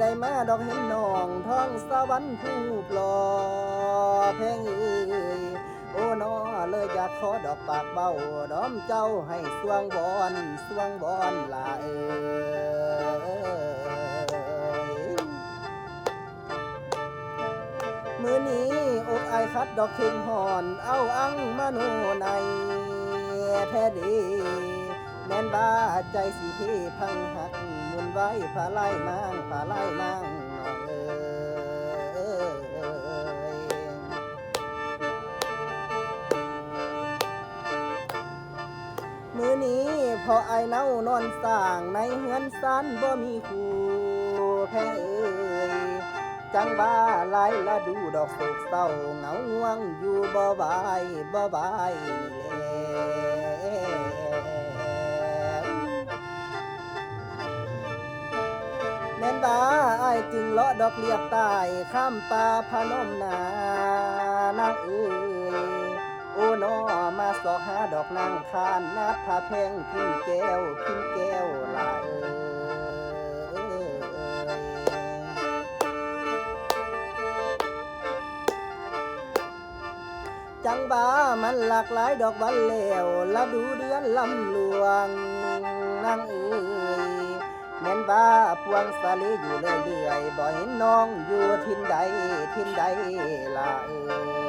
ได้มาดอกเห็นน้องท้องสวรรค์ผู้ปลอแพงเอ้ยโอ้น้อเลยอยากขอดอกปากเบ้าดอมเจ้าให้สวงบอนลาเอ้ยมื้อนี้อกอายคัดดอกเข็งหอนเอาอังมาโนในแท้ดีแม่นบ้าใจสิเทพังหักมุนไว้ผาไล่มั่งน้องเอ้ยมื้อนี้พอไอเน่านอนสร้างในเฮือนซันบ่มีคู่แพงเอ้ยจังบ้าไล่ละดูดอกโศกเศร้าเหงาง่วงอยู่บ่บายแม่นบ้าไอจึงเลาะดอกเลียบตายข้ามป่าพนมนานางเอ้ยโอ้น้อมาสอกหาดอกนางคานนัดผาแพงพิมแก้วลาเอ้ยจังบ้ามันหลากหลายดอกบันแล้วละดูเดือนลำหลวงนางเอ้ยแม่นบ้าพวงสาลีอยู่เรื่อยๆบ่เห็นน้องอยู่ทินใดล่ะเอ้ย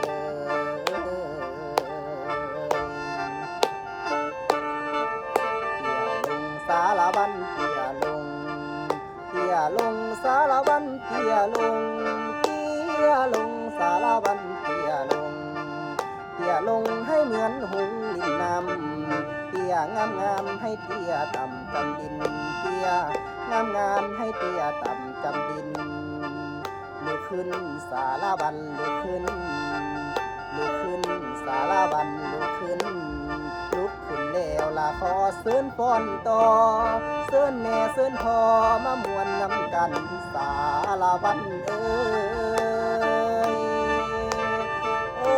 สารวันเตียลงสารวันเตียลงสารวันเตียลงให้เหมือนหงส์ลินน้ำเตียงามให้เตียต่ำจำดินเตียงามให้เตียต่ำจำดินลุกขึ้นสารวันลุกขึ้นสารวันลุกขึ้นแล้วละขอเสิญฟ้อนต่อเสิญแม่เสิญพ่อมามวนนำกันสารวันเอ้ยโอ้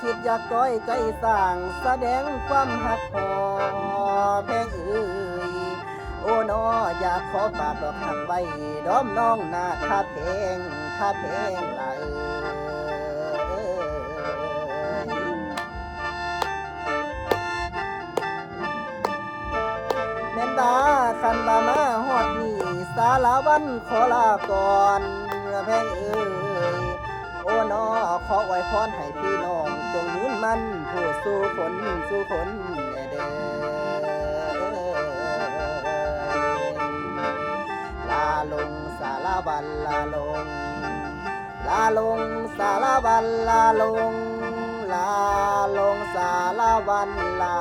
คิดอยากก้อยใจสร้างแสดงความหักพอแพงเอ้ยโอ้น้ออยากขอฝากดอกหักไว้ดอมน้องนาท่าเพลงละแม่นตาคันบามาฮอดนี่สารวันขอลาก่อนแพงเอ้ยโอ้น้อขอไว้พรให้พี่น้องจงยืนมันผู้สู้คนเด้อลาลงสารวันลาลงสารวันลาลงสารวันลา